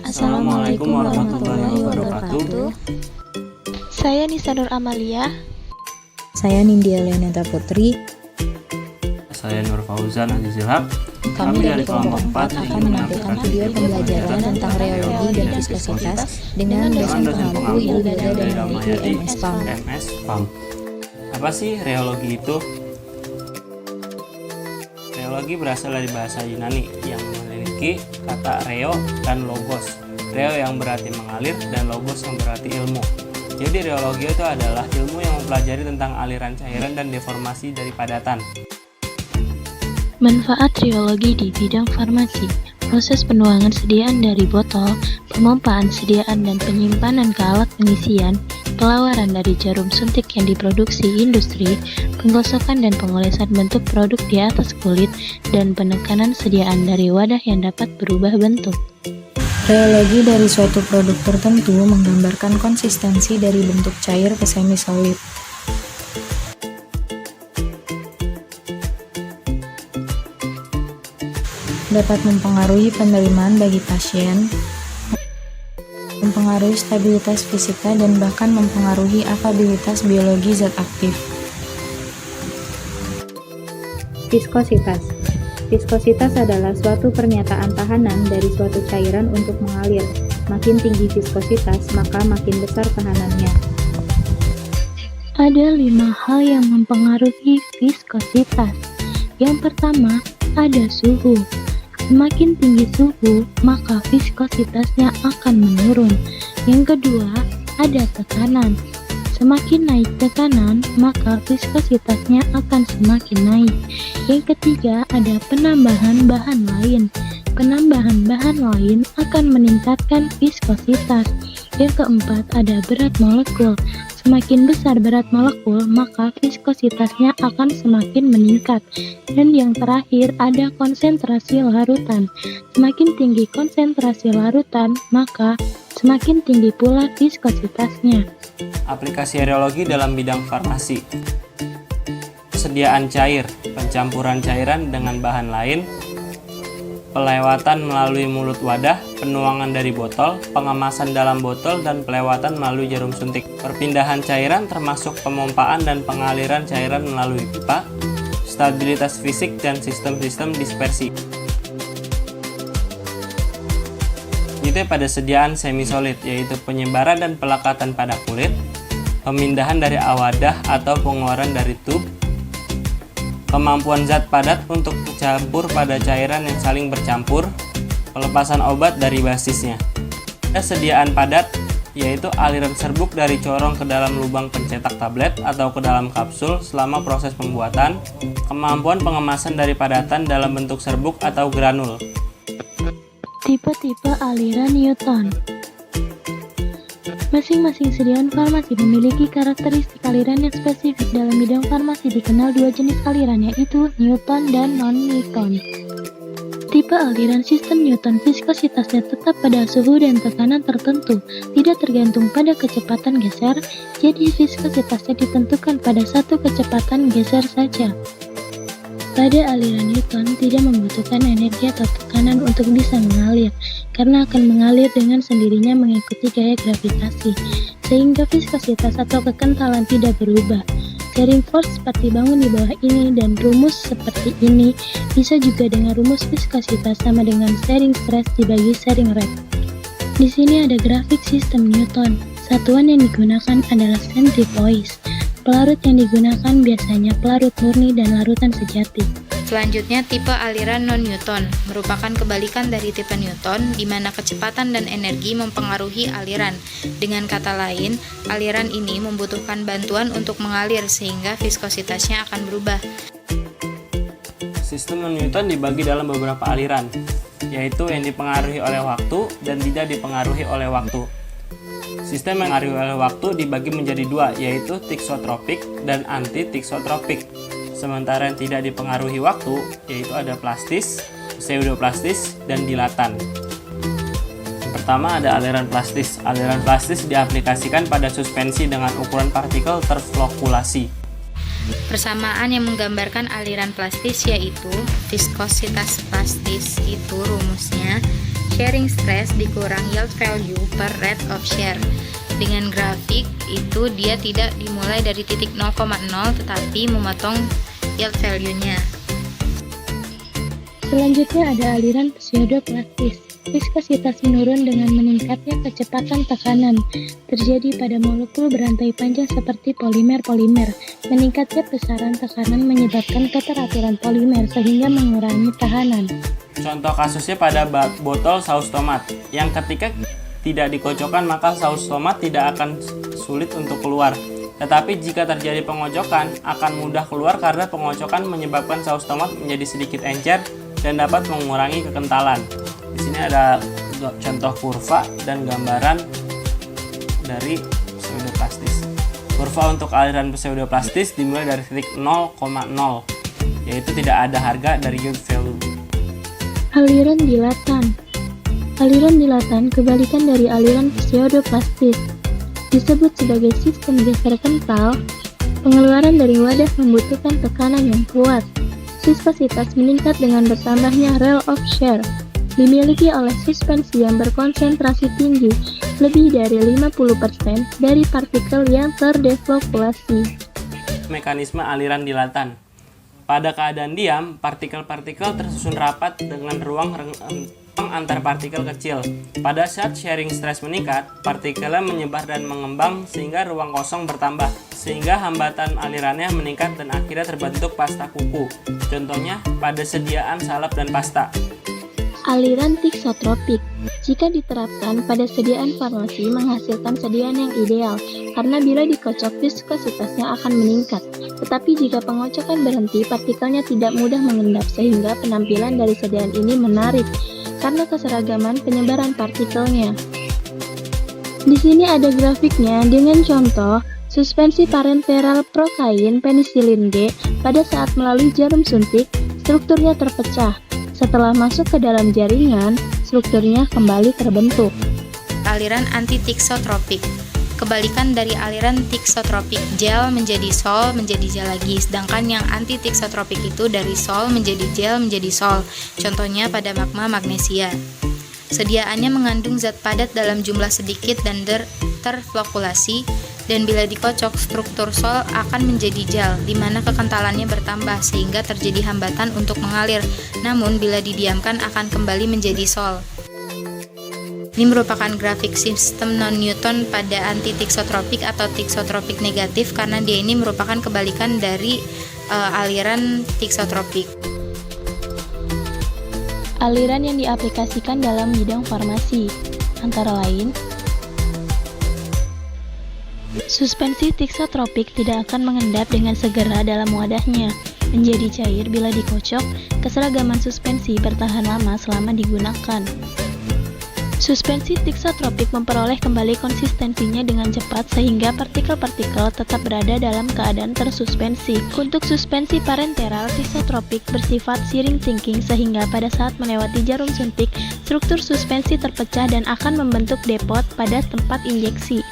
Assalamualaikum warahmatullahi wabarakatuh. Saya Nisa Nur Amalia. Saya Nindya Leoneta Putri. Saya Nur Fauzan Azizilhaq. Kami dari kelompok 4 akan menampilkan video pembelajaran tentang reologi dan viskositas dengan dosen pengampu Ibu Beda dan Memiliki MS PAM. Apa sih reologi itu? Reologi berasal dari bahasa Yunani yang memiliki kata reo dan logos. Reo yang berarti mengalir dan logos yang berarti ilmu. Jadi reologi itu adalah ilmu yang mempelajari tentang aliran cairan dan deformasi dari padatan. Manfaat reologi di bidang farmasi. Proses penuangan sediaan dari botol, pemompaan sediaan dan penyimpanan ke alat pengisian, pelawaran dari jarum suntik yang diproduksi industri, penggosokan dan pengolesan bentuk produk di atas kulit, dan penekanan sediaan dari wadah yang dapat berubah bentuk. Reologi dari suatu produk tertentu menggambarkan konsistensi dari bentuk cair ke semi-solid. Dapat mempengaruhi penerimaan bagi pasien, mempengaruhi stabilitas fisika, dan bahkan mempengaruhi afabilitas biologi zat aktif. Viskositas. Viskositas adalah suatu pernyataan tahanan dari suatu cairan untuk mengalir. Makin tinggi viskositas, maka makin besar tahanannya. Ada 5 hal yang mempengaruhi viskositas. Yang pertama, ada suhu. Semakin tinggi suhu, maka viskositasnya akan menurun. Yang kedua, ada tekanan. Semakin naik tekanan, maka viskositasnya akan semakin naik. Yang ketiga, ada penambahan bahan lain. Penambahan bahan lain akan meningkatkan viskositas. Yang keempat, ada berat molekul. Semakin besar berat molekul, maka viskositasnya akan semakin meningkat. Dan yang terakhir, ada konsentrasi larutan. Semakin tinggi konsentrasi larutan, maka semakin tinggi pula viskositasnya. Aplikasi reologi dalam bidang farmasi. Persediaan cair, pencampuran cairan dengan bahan lain, pelewatan melalui mulut wadah, penuangan dari botol, pengemasan dalam botol, dan pelewatan melalui jarum suntik. Perpindahan cairan termasuk pemompaan dan pengaliran cairan melalui pipa, stabilitas fisik, dan sistem-sistem dispersi. Itu pada sediaan semi-solid, yaitu penyebaran dan pelekatan pada kulit, pemindahan dari awadah atau pengeluaran dari tub, kemampuan zat padat untuk bercampur pada cairan yang saling bercampur, pelepasan obat dari basisnya. Ada sediaan padat, yaitu aliran serbuk dari corong ke dalam lubang pencetak tablet atau ke dalam kapsul selama proses pembuatan, kemampuan pengemasan dari padatan dalam bentuk serbuk atau granul. Tipe-tipe aliran Newton. Masing-masing sediaan farmasi memiliki karakteristik aliran yang spesifik. Dalam bidang farmasi dikenal 2 jenis aliran, yaitu Newton dan non-Newton. Tipe aliran sistem Newton viskositasnya tetap pada suhu dan tekanan tertentu, tidak tergantung pada kecepatan geser, jadi viskositasnya ditentukan pada satu kecepatan geser saja. Pada aliran Newton tidak membutuhkan energi atau tekanan untuk bisa mengalir, karena akan mengalir dengan sendirinya mengikuti gaya gravitasi, sehingga viskositas atau kekentalan tidak berubah. Sharing force seperti bangun di bawah ini dan rumus seperti ini bisa juga dengan rumus viskositas sama dengan sharing stress dibagi sharing rate. Di sini ada grafik sistem Newton. Satuan yang digunakan adalah centipoise. Pelarut yang digunakan biasanya pelarut murni dan larutan sejati. Selanjutnya, tipe aliran non-Newton merupakan kebalikan dari tipe Newton, di mana kecepatan dan energi mempengaruhi aliran. Dengan kata lain, aliran ini membutuhkan bantuan untuk mengalir sehingga viskositasnya akan berubah. Sistem non-Newton dibagi dalam beberapa aliran, yaitu yang dipengaruhi oleh waktu dan tidak dipengaruhi oleh waktu. Sistem yang dipengaruhi oleh waktu dibagi menjadi 2, yaitu thixotropik dan anti-thixotropik. Sementara yang tidak dipengaruhi waktu, yaitu ada plastis, pseudoplastis, dan dilatan. Yang pertama ada aliran plastis. Aliran plastis diaplikasikan pada suspensi dengan ukuran partikel terflokulasi. Persamaan yang menggambarkan aliran plastis yaitu viskositas plastis itu rumusnya sharing stress dikurang yield value per rate of share. Dengan grafik itu dia tidak dimulai dari titik 0,0 tetapi memotong yield value-nya. Selanjutnya ada aliran pseudoplastis. Viskositas menurun dengan meningkatnya kecepatan tekanan terjadi pada molekul berantai panjang seperti polimer-polimer. Meningkatnya besaran tekanan menyebabkan keteraturan polimer sehingga mengurangi tahanan. Contoh kasusnya pada botol saus tomat, yang ketika tidak dikocokkan maka saus tomat tidak akan sulit untuk keluar. Tetapi jika terjadi pengocokan, akan mudah keluar karena pengocokan menyebabkan saus tomat menjadi sedikit encer dan dapat mengurangi kekentalan. Di sini ada contoh kurva dan gambaran dari pseudoplastis. Kurva untuk aliran pseudoplastis dimulai dari titik 0,0, yaitu tidak ada harga dari yield value. Aliran dilatan. Aliran dilatan kebalikan dari aliran pseudoplastis. Disebut sebagai sistem geser kental. Pengeluaran dari wadah membutuhkan tekanan yang kuat. Viskositas meningkat dengan bertambahnya rate of share. Dimiliki oleh suspensi yang berkonsentrasi tinggi, lebih dari 50% dari partikel yang terdeflokulasi. Mekanisme aliran dilatan. Pada keadaan diam, partikel-partikel tersusun rapat dengan ruang antar partikel kecil. Pada saat sharing stress meningkat, partikelnya menyebar dan mengembang sehingga ruang kosong bertambah, sehingga hambatan alirannya meningkat dan akhirnya terbentuk pasta kuku. Contohnya pada sediaan salep dan pasta. Aliran tiksotropik. Jika diterapkan pada sediaan farmasi menghasilkan sediaan yang ideal, karena bila dikocok viskositasnya akan meningkat. Tetapi jika pengocokan berhenti, partikelnya tidak mudah mengendap sehingga penampilan dari sediaan ini menarik karena keseragaman penyebaran partikelnya. Di sini ada grafiknya dengan contoh suspensi parenteral prokain penisilin G pada saat melalui jarum suntik, strukturnya terpecah. Setelah masuk ke dalam jaringan, strukturnya kembali terbentuk. Aliran anti-tiksotropik. Kebalikan dari aliran tiksotropik, gel menjadi sol menjadi gel lagi, sedangkan yang anti-tiksotropik itu dari sol menjadi gel menjadi sol. Contohnya pada magma magnesia. Sediaannya mengandung zat padat dalam jumlah sedikit dan terflokulasi, dan bila dikocok struktur sol akan menjadi gel, di mana kekentalannya bertambah sehingga terjadi hambatan untuk mengalir. Namun bila didiamkan akan kembali menjadi sol. Ini merupakan grafik sistem non-Newton pada anti-tiksotropik atau tiksotropik negatif karena dia ini merupakan kebalikan dari aliran tiksotropik. Aliran yang diaplikasikan dalam bidang farmasi, antara lain, suspensi tiksotropik tidak akan mengendap dengan segera dalam wadahnya, menjadi cair bila dikocok, keseragaman suspensi bertahan lama selama digunakan. Suspensi tiksotropik memperoleh kembali konsistensinya dengan cepat sehingga partikel-partikel tetap berada dalam keadaan tersuspensi. Untuk suspensi parenteral, tiksotropik bersifat shearing sinking sehingga pada saat melewati jarum suntik, struktur suspensi terpecah dan akan membentuk depot pada tempat injeksi.